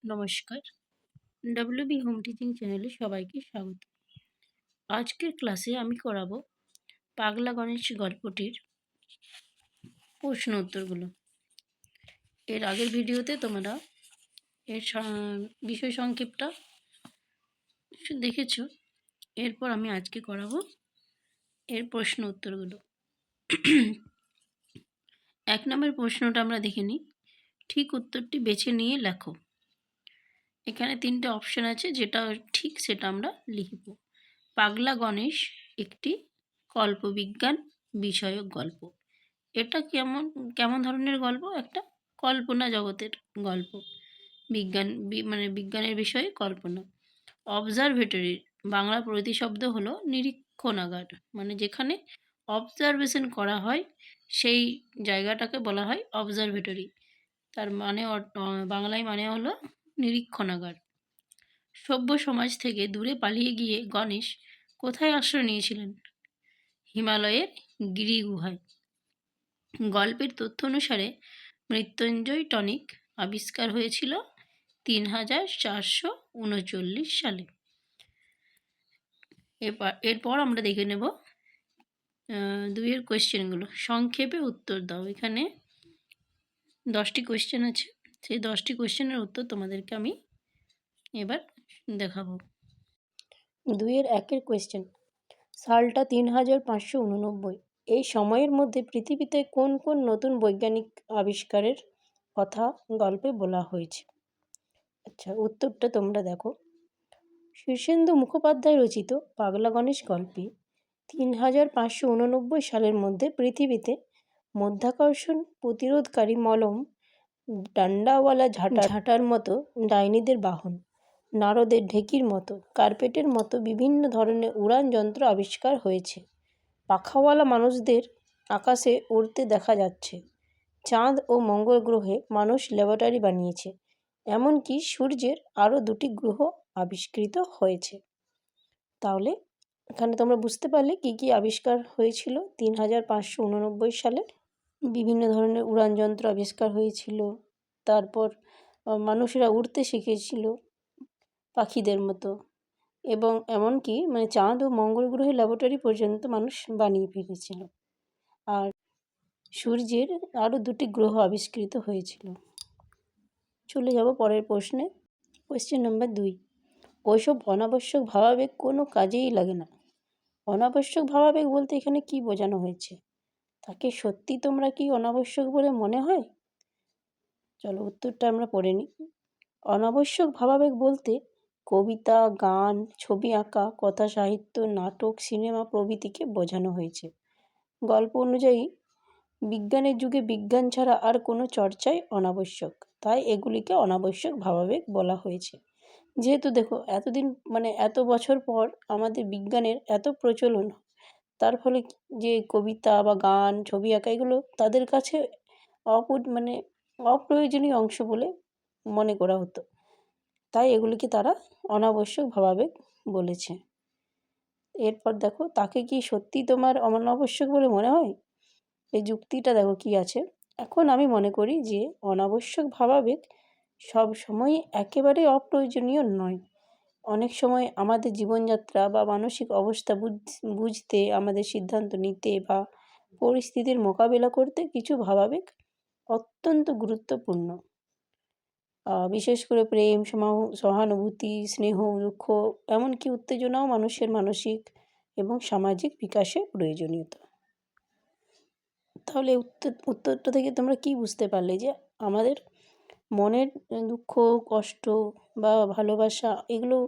নমস্কার। WB home teaching চ্যানেলে সবাইকে স্বাগত। আজকের ক্লাসে আমি করাবো পাগলা গণেশ গল্পটির প্রশ্ন উত্তরগুলো। এর আগের ভিডিওতে তোমরা এর বিষয় সংক্ষেপটা দেখেছো। এরপর আমি আজকে করাবো এর প্রশ্ন উত্তরগুলো। 1 নম্বর প্রশ্নটা আমরা দেখে নিই। ঠিক উত্তরটি বেছে নিয়ে লেখো। এখানে 3টে অপশন আছে, যেটা ঠিক সেটা আমরা লিখব। পাগলা গণেশ একটি কল্পবিজ্ঞান বিষয়ক গল্প। এটা কেমন ধরনের গল্প? একটা কল্পনা জগতের গল্প। বিজ্ঞানের বিষয়ে কল্পনা। অবজারভেটরি বাংলা প্রতিশব্দ হলো নিরীক্ষণাগার, মানে যেখানে অবজারভেশন করা হয় সেই জায়গাটাকে বলা হয় অবজারভেটরি। তার মানে বাংলায় মানে হলো নিরীক্ষণাগার। সভ্য সমাজ থেকে দূরে পালিয়ে গিয়ে গণেশ কোথায় আশ্রয় নিয়েছিলেন? হিমালয়ের গিরিগুহায়। গল্পের তথ্য অনুসারে মৃত্যুঞ্জয় টনিক আবিষ্কার হয়েছিল 3439 সালে। এরপর আমরা দেখে নেব 2 কোয়েশ্চেনগুলো। সংক্ষেপে উত্তর দাও। এখানে 10টি কোয়েশ্চেন আছে। সেই 10টি কোয়েশ্চেনের উত্তর তোমাদেরকে আমি এবার দেখাবো। 2-1 কোয়েশ্চেন। সালটা 3589। এই সময়ের মধ্যে পৃথিবীতে কোন কোন নতুন বৈজ্ঞানিক আবিষ্কারের কথা গল্পে বলা হয়েছে? আচ্ছা, উত্তরটা তোমরা দেখো। শীর্ষেন্দু মুখোপাধ্যায় রচিত পাগলা গণেশ গল্পে 3589 সালের মধ্যে পৃথিবীতে মধ্যাকর্ষণ প্রতিরোধকারী মলম, ডান্ডাওয়ালা ঝাঁটার মতো ডাইনিদের বাহন, নারদের ঢেকির মতো, কার্পেটের মতো বিভিন্ন ধরনের উড়ান যন্ত্র আবিষ্কার হয়েছে। পাখাওয়ালা মানুষদের আকাশে উড়তে দেখা যাচ্ছে। চাঁদ ও মঙ্গল গ্রহে মানুষ ল্যাবরেটরি বানিয়েছে। এমনকি সূর্যের আরও 2টি গ্রহ আবিষ্কৃত হয়েছে। তাহলে এখানে তোমরা বুঝতে পারলে কী কী আবিষ্কার হয়েছিল 3589 সালে। বিভিন্ন ধরনের উড়ান যন্ত্র আবিষ্কার হয়েছিল। তারপর মানুষেরা উড়তে শিখেছিল পাখিদের মতো, এবং এমনকি চাঁদ ও মঙ্গল গ্রহের ল্যাবরেটরি পর্যন্ত মানুষ বানিয়ে ফেলেছিল। আর সূর্যের আরও 2টি গ্রহ আবিষ্কৃত হয়েছিল। চলে যাব পরের প্রশ্নে। Question number 2। ওইসব অনাবশ্যক ভাবাবেগ কোনো কাজেই লাগে না। অনাবশ্যক ভাবাবেগ বলতে এখানে কি বোঝানো হয়েছে? তাকে সত্যি তোমরা কি অনাবশ্যক বলে মনে হয়? চলো উত্তরটা আমরা পড়ে নিই। অনাবশ্যক ভাবাবেগ বলতে কবিতা, গান, ছবি আঁকা, কথা সাহিত্য, নাটক, সিনেমা প্রভৃতিকে বোঝানো হয়েছে। গল্প অনুযায়ী বিজ্ঞানের যুগে বিজ্ঞান ছাড়া আর কোনো চর্চাই অনাবশ্যক, তাই এগুলিকে অনাবশ্যক ভাবাবেগ বলা হয়েছে। যেহেতু দেখো এতদিন এত বছর পর আমাদের বিজ্ঞানের এত প্রচলন, তার ফলে যে কবিতা বা গান, ছবি আঁকা এগুলো তাদের কাছে অপ্রয়োজনীয় অংশ বলে মনে করা হতো, তাই এগুলিকে তারা অনাবশ্যক ভাবাবেগ বলেছে। এরপর দেখো, তাকে কি সত্যি তোমার অনাবশ্যক বলে মনে হয়? এই যুক্তিটা দেখো কি আছে। এখন আমি মনে করি যে অনাবশ্যক ভাবাবেগ সব সময় একেবারে অপ্রয়োজনীয় নয়। অনেক সময় আমাদের জীবনযাত্রা বা মানসিক অবস্থা বুঝতে, আমাদের সিদ্ধান্ত নিতে বা পরিস্থিতির মোকাবিলা করতে কিছু ভাবাবেগ অত্যন্ত গুরুত্বপূর্ণ। বিশেষ করে প্রেম, সহানুভূতি, স্নেহ, দুঃখ, এমনকি উত্তেজনাও মানুষের মানসিক এবং সামাজিক বিকাশে প্রয়োজনীয়তা। তাহলে উত্তরটা থেকে তোমরা কি বুঝতে পারলে? যে আমাদের মনের দুঃখ, কষ্ট বা ভালোবাসা এগুলো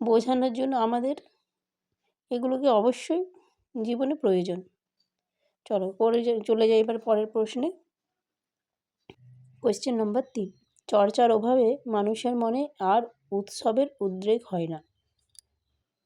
বোঝানোর জন্য আমাদের এগুলোকে অবশ্যই জীবনে প্রয়োজন। চলো চলে যাই এবার পরের প্রশ্নে। Question number 3। চর্চার অভাবে মানুষের মনে আর উৎসবের উদ্রেক হয় না।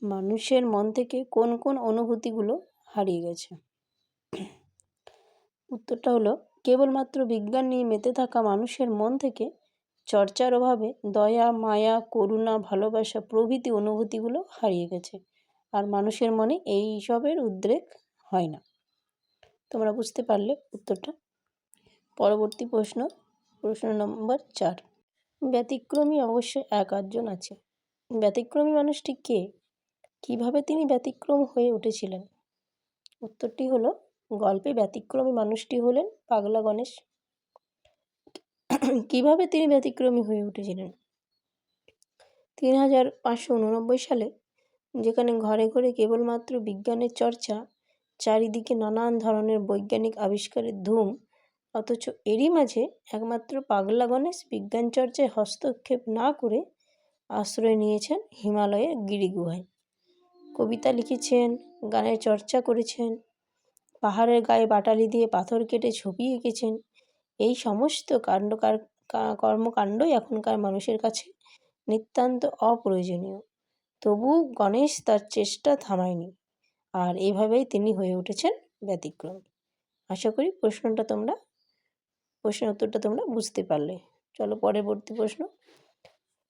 মানুষের মন থেকে কোন কোন অনুভূতিগুলো হারিয়ে গেছে? উত্তরটা হলো, কেবলমাত্র বিজ্ঞান নিয়ে মেতে থাকা মানুষের মন থেকে চর্চার অভাবে দয়া, মায়া, করুণা, ভালোবাসা প্রভৃতি অনুভূতিগুলো হারিয়ে গেছে, আর মানুষের মনে এইসবের উদ্রেক হয় না। তোমরা বুঝতে পারলে উত্তরটা। পরবর্তী প্রশ্ন নম্বর 4। ব্যতিক্রমী অবশ্য এক আধজন আছে। ব্যতিক্রমী মানুষটি কে? কিভাবে তিনি ব্যতিক্রম হয়ে উঠেছিলেন? উত্তরটি হলো, গল্পে ব্যতিক্রমী মানুষটি হলেন পাগলা গণেশ। কিভাবে তিনি ব্যতিক্রমী হয়ে উঠেছিলেন? 3589 সালে, যেখানে ঘরে ঘরে কেবলমাত্র বিজ্ঞানের চর্চা, চারিদিকে নানান ধরনের বৈজ্ঞানিক আবিষ্কারের ধুম, অথচ এরই মাঝে একমাত্র পাগলা গণেশ বিজ্ঞান চর্চায় হস্তক্ষেপ না করে আশ্রয় নিয়েছেন হিমালয়ের গিরিগুহায়। কবিতা লিখেছেন, গানের চর্চা করেছেন, পাহাড়ের গায়ে বাটালি দিয়ে পাথর কেটে ছবি এঁকেছেন। এই সমস্ত কর্মকাণ্ডই এখনকার মানুষের কাছে নিতান্ত অপ্রয়োজনীয়। তবু গণেশ তার চেষ্টা থামায়নি, আর এইভাবেই তিনি হয়ে উঠেছেন ব্যতিক্রমী। আশা করি প্রশ্নের উত্তরটা তোমরা বুঝতে পারলে। চলো পরবর্তী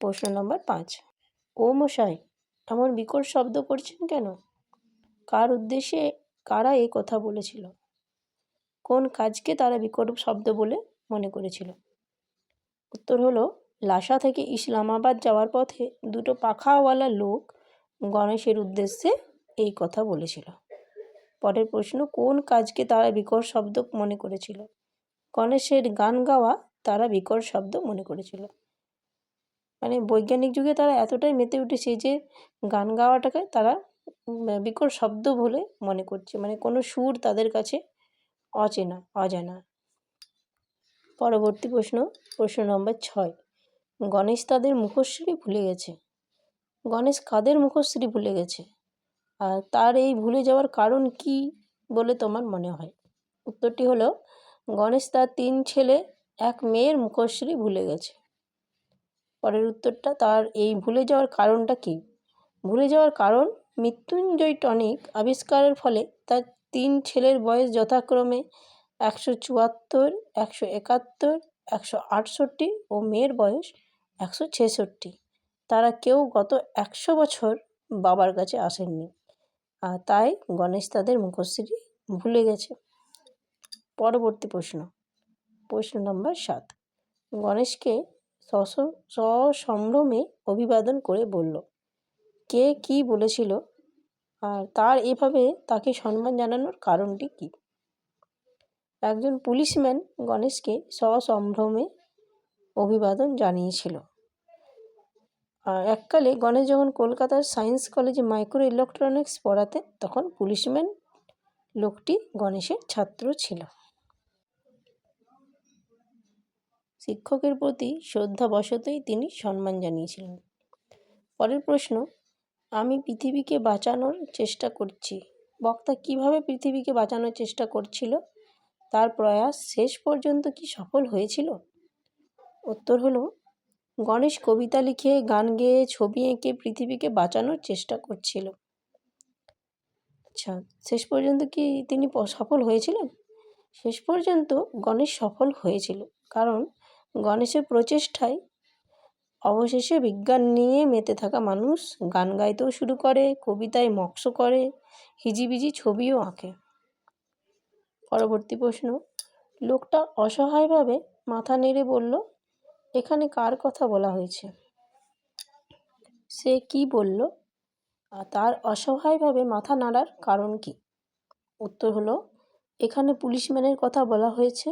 প্রশ্ন নম্বর 5। ও মশাই, এমন বিকট শব্দ করছেন কেন? কার উদ্দেশ্যে কারা এই কথা বলেছিল? কোন কাজকে তারা বিকট শব্দ বলে মনে করেছিল? উত্তর হলো, লাসা থেকে ইসলামাবাদ যাওয়ার পথে দুটো পাখাওয়ালা লোক গণেশের উদ্দেশ্যে এই কথা বলেছিল। পরের প্রশ্ন, কোন কাজকে তারা বিকট শব্দ মনে করেছিল? গণেশের গান গাওয়া তারা বিকট শব্দ মনে করেছিল। মানে বৈজ্ঞানিক যুগে তারা এতটাই মেতে উঠেছে যে গান গাওয়াটাকে তারা বিকট শব্দ বলে মনে করছে, মানে কোনো সুর তাদের কাছে অজানা। পরবর্তী প্রশ্ন নম্বর 6। গণেশ তাদের মুখশ্রী ভুলে গেছে। গণেশ কাদের মুখশ্রী ভুলে গেছে, আর তার এই ভুলে যাওয়ার কারণ কি বলে তোমার মনে হয়? উত্তরটি হলো, গণেশ তার 3 ছেলে 1 মেয়ের মুখশ্রী ভুলে গেছে। পরের উত্তরটা, তার এই ভুলে যাওয়ার কারণটা কি? ভুলে যাওয়ার কারণ, মৃত্যুঞ্জয় টনিক আবিষ্কারের ফলে তার 3 ছেলের বয়স যথাক্রমে 174, 171, 168 ও মেয়ের বয়স 166। তারা কেউ গত 100 বছর বাবার কাছে আসেননি, আর তাই গণেশ তাদের মুখশ্রী ভুলে গেছে। পরবর্তী প্রশ্ন নম্বর 7। গণেশকে সসম্ভ্রমে অভিবাদন করে বলল। কে কি বলেছিল, আর তার এভাবে তাকে সম্মান জানানোর কারণটি কি? একজন পুলিশম্যান গণেশকে সসম্ভ্রমে অভিবাদন জানিয়েছিল। আর এককালে গণেশ যখন কলকাতার সায়েন্স কলেজে মাইক্রো ইলেকট্রনিক্স পড়াতেন, তখন পুলিশম্যান লোকটি গণেশের ছাত্র ছিল। শিক্ষকের প্রতি শ্রদ্ধাবশতই তিনি সম্মান জানিয়েছিলেন। পরের প্রশ্ন, আমি পৃথিবীকে বাঁচানোর চেষ্টা করছি। বক্তা কিভাবে পৃথিবীকে বাঁচানোর চেষ্টা করছিল? তার প্রয়াস শেষ পর্যন্ত কি সফল হয়েছিল? উত্তর হলো, গণেশ কবিতা লিখে, গান গেয়ে, ছবি এঁকে পৃথিবীকে বাঁচানোর চেষ্টা করছিল। আচ্ছা, শেষ পর্যন্ত কি তিনি সফল হয়েছিলেন? শেষ পর্যন্ত গণেশ সফল হয়েছিল, কারণ গণেশের প্রচেষ্টায় অবশেষে বিজ্ঞান নিয়ে মেতে থাকা মানুষ গান গাইতেও শুরু করে, কবিতায় মক্ষ করে, হিজিবিজি ছবিও আঁকে। পরবর্তী প্রশ্ন, লোকটা অসহায়ভাবে মাথা নেড়ে বলল, এখানে কার কথা বলা হয়েছে? সে কি বলল, আর তার অসহায়ভাবে মাথা নাড়ার কারণ কি? উত্তর হলো, এখানে পুলিশম্যানের কথা বলা হয়েছে।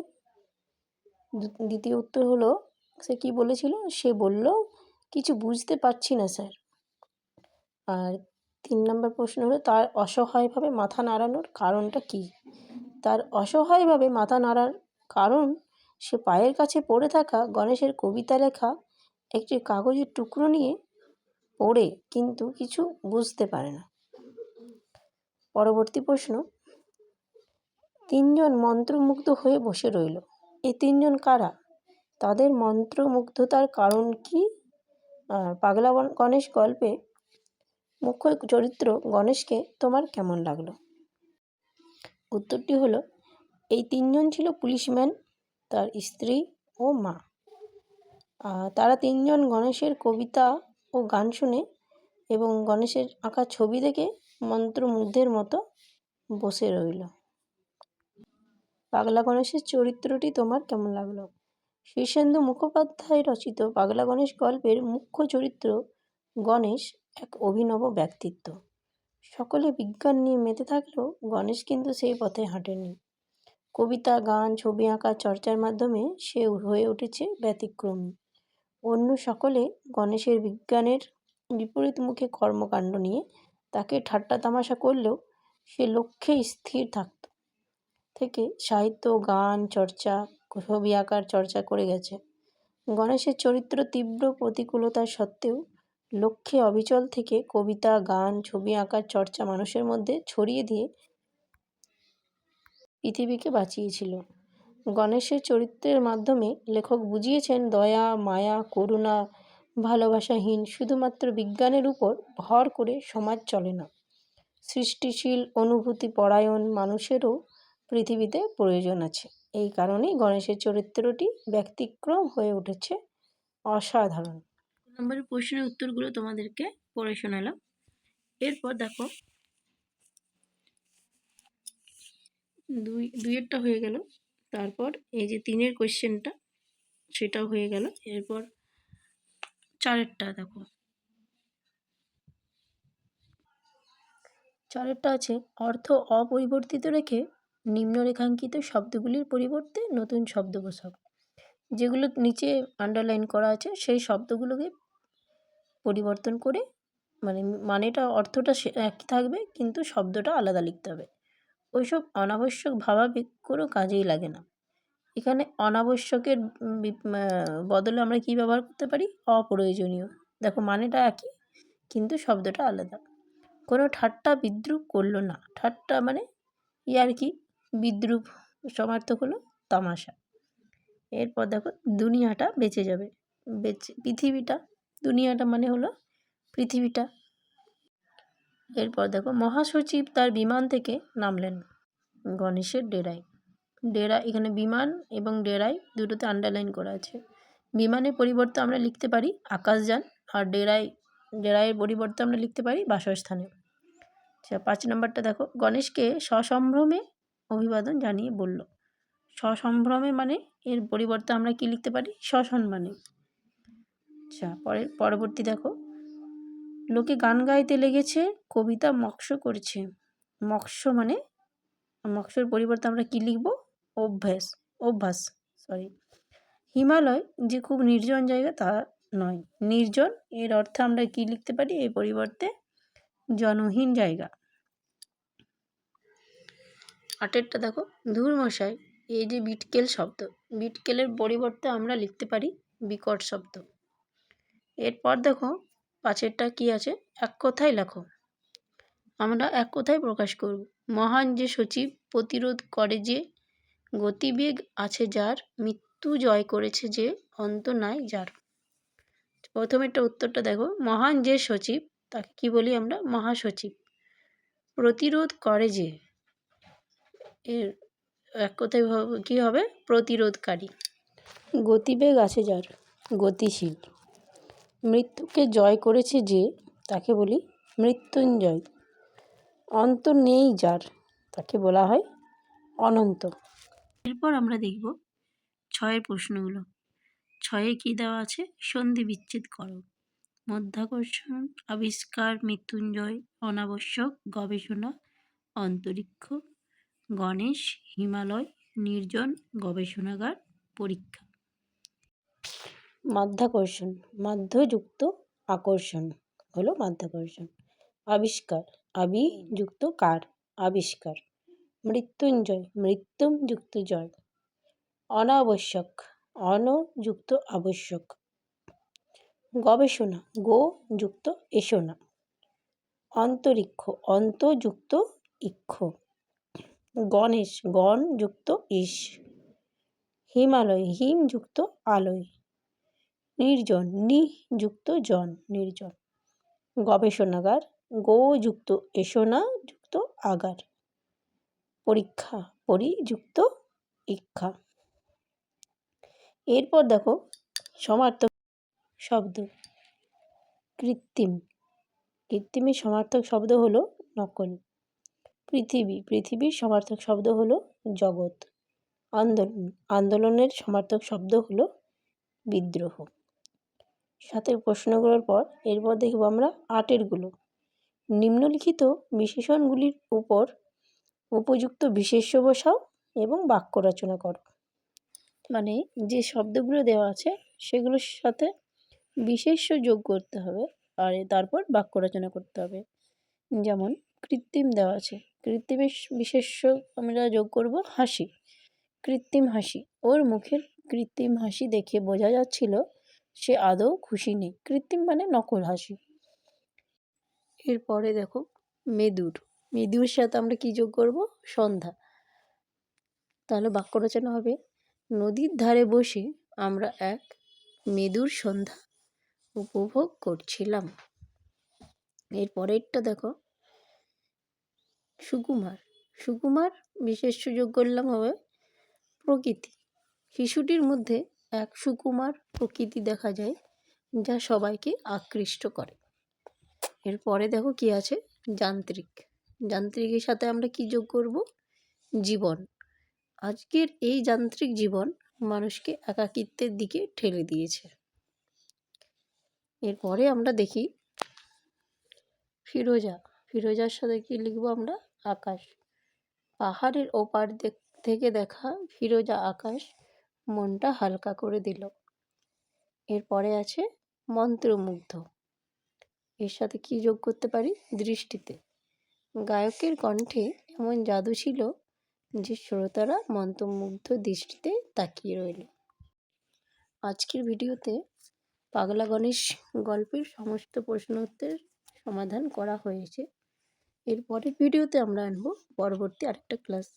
দ্বিতীয় উত্তর হলো, সে কি বলেছিল? সে বলল, কিছু বুঝতে পারছি না স্যার। আর 3 নম্বর প্রশ্ন হলো, তার অসহায়ভাবে মাথা নাড়ানোর কারণটা কি? তার অসহায়ভাবে মাথা নাড়ার কারণ, সে পায়ের কাছে পড়ে থাকা গণেশের কবিতা লেখা একটি কাগজের টুকরো নিয়ে পড়ে কিন্তু কিছু বুঝতে পারে না। পরবর্তী প্রশ্ন, 3 জন মন্ত্রমুগ্ধ হয়ে বসে রইল। এই 3 জন কারা? তাদের মন্ত্রমুগ্ধতার কারণ কি? আর পাগলা গণেশ গল্পে মুখ্য চরিত্র গণেশকে তোমার কেমন লাগলো? উত্তরটি হলো, এই 3 জন ছিল পুলিশম্যান, তার স্ত্রী ও মা। তারা 3 জন গণেশের কবিতা ও গান শুনে এবং গণেশের আঁকা ছবি দেখে মন্ত্রমুগ্ধের মতো বসে রইল। পাগলা গণেশের চরিত্রটি তোমার কেমন লাগলো? শীর্ষেন্দু মুখোপাধ্যায় রচিত পাগলা গণেশ গল্পের মুখ্য চরিত্র গণেশ এক অভিনব ব্যক্তিত্ব। সকলে বিজ্ঞান নিয়ে মেতে থাকলেও গণেশ কিন্তু সেই পথে হাঁটেনি। কবিতা, গান, ছবি আঁকা চর্চার মাধ্যমে সে হয়ে উঠেছে ব্যতিক্রমী। অন্য সকলে গণেশের বিজ্ঞানের বিপরীতমুখী কর্মকাণ্ড নিয়ে তাকে ঠাট্টা তামাশা করলেও সে লক্ষ্যে স্থির থেকে সাহিত্য, গান চর্চা, ছবি আঁকার চর্চা করে গেছে। গণেশের চরিত্র তীব্র প্রতিকূলতা সত্ত্বেও লক্ষ্যে অবিচল থেকে কবিতা, গান, ছবি আঁকার চর্চা মানুষের মধ্যে ছড়িয়ে দিয়ে পৃথিবীকে বাঁচিয়েছিল। গণেশের চরিত্রের মাধ্যমে লেখক বুঝিয়েছেন দয়া, মায়া, করুণা, ভালোবাসাহীন শুধুমাত্র বিজ্ঞানের উপর ভর করে সমাজ চলে না। সৃষ্টিশীল, অনুভূতি পরায়ণ মানুষেরও পৃথিবীতে প্রয়োজন আছে। এই কারণেই গণেশের চরিত্রটি ব্যতিক্রম হয়ে উঠেছে অসাধারণ। নম্বরের প্রশ্নের উত্তরগুলো তোমাদেরকে পড়ে শোনালাম। এরপর দেখো দুইয়েরটা হয়ে গেল, তারপর এই যে 3-এর কোয়েশ্চেনটা সেটাও হয়ে গেল। এরপর 4-এরটা দেখো, 4-এরটা আছে অর্থ অপরিবর্তিত রেখে নিম্নরেখাঙ্কিত শব্দগুলির পরিবর্তে নতুন শব্দ বসাও। যেগুলো নিচে আন্ডারলাইন করা আছে সেই শব্দগুলোকে পরিবর্তন করে মানেটা অর্থটা একই থাকবে কিন্তু শব্দটা আলাদা লিখতে হবে। ওইসব অনাবশ্যক ভাবাবেগ কোনো কাজেই লাগে না। এখানে অনাবশ্যকের বদলে আমরা কি ব্যবহার করতে পারি? অপ্রয়োজনীয়। দেখো মানেটা একই কিন্তু শব্দটা আলাদা। কোনো ঠাট্টা বিদ্রুপ করলো না। ঠাট্টা মানে ইয়ার্কি, বিদ্রুপ সমার্থক হলো তামাশা। এরপর দেখো দুনিয়াটা বেঁচে যাবে। পৃথিবীটা, দুনিয়াটা মানে হলো পৃথিবীটা। এরপর দেখো মহাসচিব তার বিমান থেকে নামলেন গণেশের ডেরায়। ডেরা, এখানে বিমান এবং ডেরায় দুটোতে আন্ডারলাইন করা আছে। বিমানের পরিবর্তে আমরা লিখতে পারি আকাশযান, আর ডেরায়ের পরিবর্তে আমরা লিখতে পারি বাসস্থানে। আচ্ছা, 5 নম্বরটা দেখো গণেশকে সসম্ভ্রমে অভিবাদন জানিয়ে বলল। সসম্ভ্রমে মানে এর পরিবর্তে আমরা কি লিখতে পারি? সসম্মানে। আচ্ছা, পরবর্তী দেখো লোকে গান গাইতে লেগেছে, কবিতা মৎস্য করছে। মৎস্যর পরিবর্তে আমরা কি লিখব? অভ্যাস। হিমালয় যে খুব নির্জন জায়গা তা নয়, নির্জন এর অর্থে আমরা কি লিখতে পারি? এর পরিবর্তে জনহীন জায়গা। 8-এরটা দেখো ধুর মশাই, এই যে বিটকেল শব্দ, বিটকেলের পরিবর্তে আমরা লিখতে পারি বিকট শব্দ। এরপর দেখো 5-এরটা কি আছে? এক কথায় লেখো। আমরা এক কথায় প্রকাশ করব। মহান যে সচিব, প্রতিরোধ করে যে, গতিবেগ আছে যার, মৃত্যু জয় করেছে যে, অন্ত নাই যার। প্রথমেরটা উত্তরটা দেখো, মহান যে সচিব তাকে কি বলি আমরা? মহাসচিব। প্রতিরোধ করে যে, এর এক কথায় কি হবে? প্রতিরোধকারী। গতিবেগ আছে যার, গতিশীল। মৃত্যুকে জয় করেছে যে, তাকে বলি মৃত্যুঞ্জয়। অন্ত নেই যার, তাকে বলা হয় অনন্ত। এরপর আমরা দেখব 6-এর প্রশ্নগুলো। 6-এ কি দেওয়া আছে? সন্ধি বিচ্ছেদ করো। মধ্যাকর্ষণ, আবিষ্কার, মৃত্যুঞ্জয়, অনাবশ্যক, গবেষণা, অন্তরিক্ষ, গণেশ, হিমালয়, নির্জন, গবেষণাগার, পরীক্ষা। মাধ্যাকর্ষণ, মাধ্যযুক্ত আকর্ষণ হলো মাধ্যাকর্ষণ। আবিষ্কার, আবি যুক্ত কার, আবিষ্কার। মৃত্যুঞ্জয়, মৃত্যুম যুক্ত জয়। অনাবশ্যক, অন যুক্ত আবশ্যক। গবেষণা, গো যুক্ত এসোনা। অন্তরিক্ষ, অন্ত যুক্ত ইক্ষ। গণেশ, গণ যুক্ত ইস। হিমালয়, হিম যুক্ত আলয়। নির্জন, নি যুক্ত জন, নির্জন। গবেষণাগার, গো যুক্ত এসোনা যুক্ত আগার। পরীক্ষা, পরি যুক্ত ইক্ষা। এরপর দেখো সমার্থক শব্দ। কৃত্রিম, কৃত্রিমের সমার্থক শব্দ হলো নকল। পৃথিবী, পৃথিবীর সমার্থক শব্দ হলো জগৎ। আন্দোলন, আন্দোলনের সমার্থক শব্দ হলো বিদ্রোহ। 7 প্রশ্নগুলোর পর এরপর দেখব আমরা 8 নিম্নলিখিত বিশেষণগুলির উপর উপযুক্ত বিশেষ্য বসাও এবং বাক্য রচনা করো। মানে যে শব্দগুলো দেওয়া আছে সেগুলোর সাথে বিশেষ্য যোগ করতে হবে আর তারপর বাক্য রচনা করতে হবে। যেমন কৃত্রিম দেওয়া আছে, কৃত্রিমের বিশেষ্য আমরা যোগ করব হাসি। কৃত্রিম হাসি, ওর মুখের কৃত্রিম হাসি দেখে বোঝা যাচ্ছিল সে আদৌ খুশি নেই। কৃত্রিম মানে নকল হাসি। এরপরে দেখো মেদুর, মেদুর সাথে আমরা কি যোগ করব? সন্ধ্যা। তাহলে বাক্য রচনা হবে নদীর ধারে বসে আমরা এক মেদুর সন্ধ্যা উপভোগ করছিলাম। এর পরেরটা দেখো সুকুমার, সুকুমার বিশেষ্য যোগ করলাম হবে প্রকৃতি। শিশুটির মধ্যে এক সুকুমার প্রকৃতি দেখা যায় যা সবাইকে আকৃষ্ট করে। এরপরে দেখো কি আছে যান্ত্রিক, যান্ত্রিকের সাথে আমরা কি যোগ করব? জীবন। আজকের এই যান্ত্রিক জীবন মানুষকে একাকিত্বের দিকে ঠেলে দিয়েছে। এরপরে আমরা দেখি ফিরোজা, ফিরোজার সাথে কি লিখব আমরা? আকাশ। পাহাড়ের ওপার থেকে দেখা ফিরোজা আকাশ মনটা হালকা করে দিল। এরপরে আছে মন্ত্রমুগ্ধ, এর সাথে কি যোগ করতে পারি? দৃষ্টিতে। গায়কের কণ্ঠে এমন জাদু ছিল যে শ্রোতারা মন্ত্রমুগ্ধ দৃষ্টিতে তাকিয়ে রইল। আজকের ভিডিওতে পাগলা গণেশ গল্পের সমস্ত প্রশ্ন উত্তরের সমাধান করা হয়েছে। এর পরের ভিডিওতে আমরা আনবো পরবর্তী আরেকটা ক্লাস।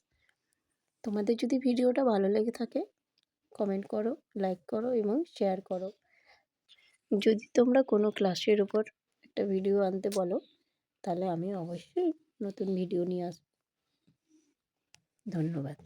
তোমাদের যদি ভিডিওটা ভালো লেগে থাকে কমেন্ট করো, লাইক করো এবং শেয়ার করো। যদি তোমরা কোনো ক্লাসের উপর একটা ভিডিও আনতে বলো তাহলে আমি অবশ্যই নতুন ভিডিও নিয়ে আসবো। ধন্যবাদ।